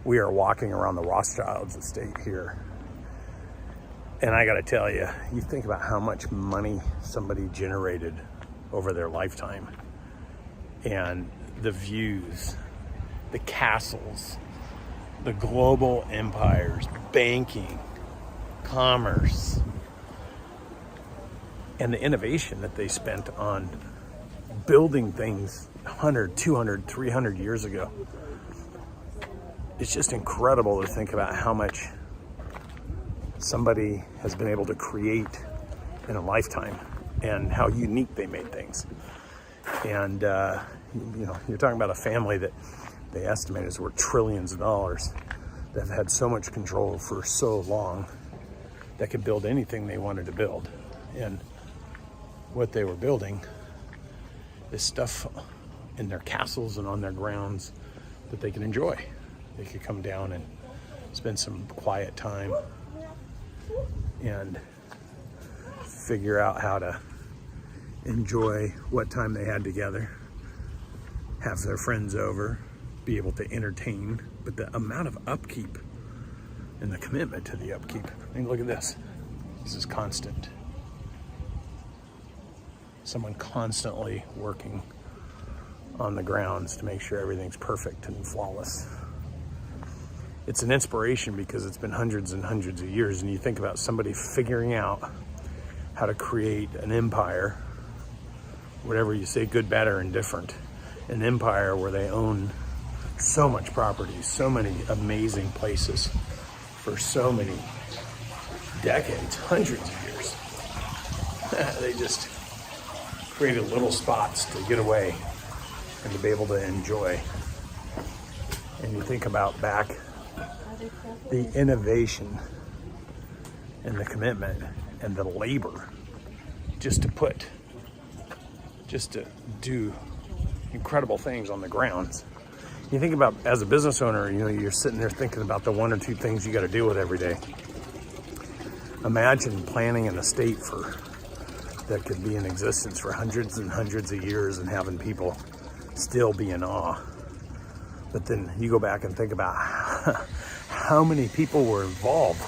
we are walking around the Rothschild's estate here. And I got to tell you, you think about how much money somebody generated over their lifetime, and the views, the castles, the global empires, banking, commerce, and the innovation that they spent on building things 100, 200, 300 years ago. It's just incredible to think about how much somebody has been able to create in a lifetime and how unique they made things. And, you're talking about a family that they estimate is worth trillions of dollars, that have had so much control for so long, that could build anything they wanted to build. And what they were building is stuff in their castles and on their grounds that they can enjoy. They could come down and spend some quiet time and figure out how to enjoy what time they had together, have their friends over, be able to entertain. But the amount of upkeep and the commitment to the upkeep. I mean, look at this. This is constant. Someone constantly working on the grounds to make sure everything's perfect and flawless. It's an inspiration because it's been hundreds and hundreds of years, and you think about somebody figuring out how to create an empire, whatever you say, good, bad, or indifferent, an empire where they own so much property, so many amazing places for so many decades, hundreds of years. They just created little spots to get away and to be able to enjoy. And you think about back the innovation and the commitment and the labor just to do incredible things on the grounds. You think about, as a business owner, you're sitting there thinking about the one or two things you got to deal with every day. Imagine planning an estate that could be in existence for hundreds and hundreds of years and having people still be in awe. But then you go back and think about how many people were involved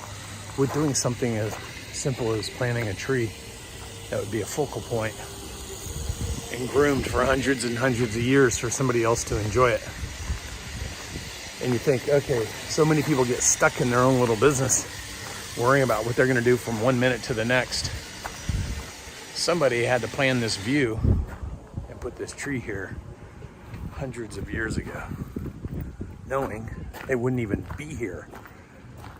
with doing something as simple as planting a tree that would be a focal point and groomed for hundreds and hundreds of years for somebody else to enjoy it. And you think, okay, so many people get stuck in their own little business, worrying about what they're going to do from one minute to the next. Somebody had to plan this view and put this tree here hundreds of years ago, knowing it wouldn't even be here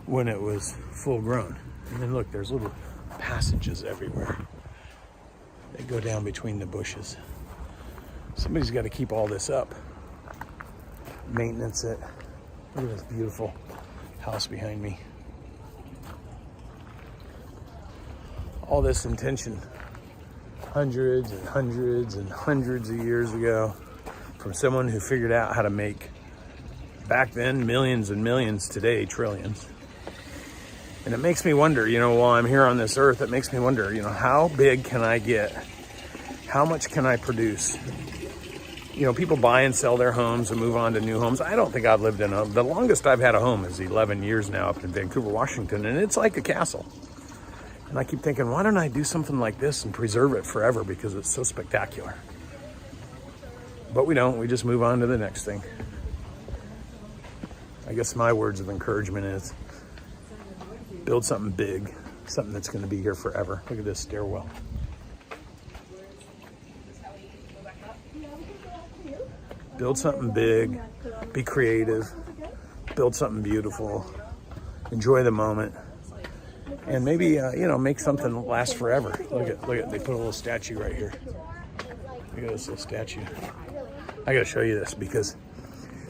when it was full grown. And then look, there's little passages everywhere. They go down between the bushes. Somebody's got to keep all this up, maintenance it. Look at this beautiful house behind me. All this intention, hundreds and hundreds and hundreds of years ago, from someone who figured out how to make, back then, millions and millions, today, trillions. And it makes me wonder, while I'm here on this earth, it makes me wonder, how big can I get? How much can I produce? People buy and sell their homes and move on to new homes. I don't think I've lived in the longest I've had a home is 11 years now up in Vancouver, Washington, and it's like a castle. And I keep thinking, why don't I do something like this and preserve it forever because it's so spectacular? But we don't. We just move on to the next thing. I guess my words of encouragement is build something big, something that's going to be here forever. Look at this stairwell. Build something big, be creative, build something beautiful, enjoy the moment, and maybe, make something last forever. Look at, they put a little statue right here. Look at this little statue. I gotta show you this because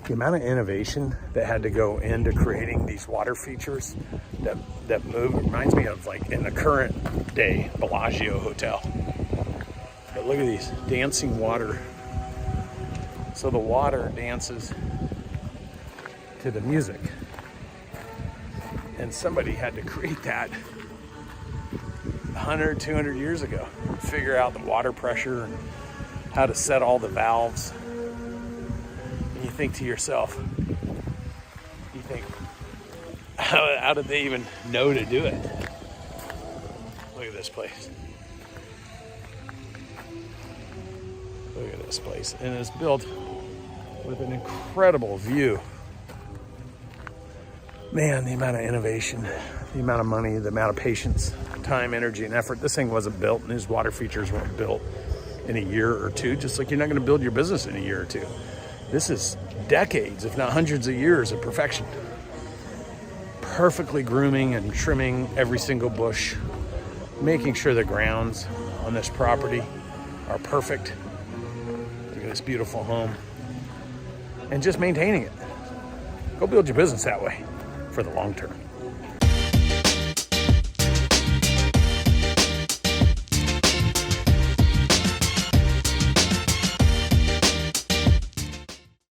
the amount of innovation that had to go into creating these water features that move reminds me of, like, in the current day Bellagio Hotel. But look at these dancing water. So the water dances to the music. And somebody had to create that 100, 200 years ago. Figure out the water pressure and how to set all the valves. And you think to yourself, How did they even know to do it? Look at this place. Look at this place. And it's built with an incredible view. Man, the amount of innovation, the amount of money, the amount of patience, time, energy, and effort. This thing wasn't built, and these water features weren't built in a year or two, just like you're not going to build your business in a year or two. This is decades, if not hundreds of years of perfection. Perfectly grooming and trimming every single bush, making sure the grounds on this property are perfect. Look at this beautiful home. And just maintaining it. Go build your business that way for the long term.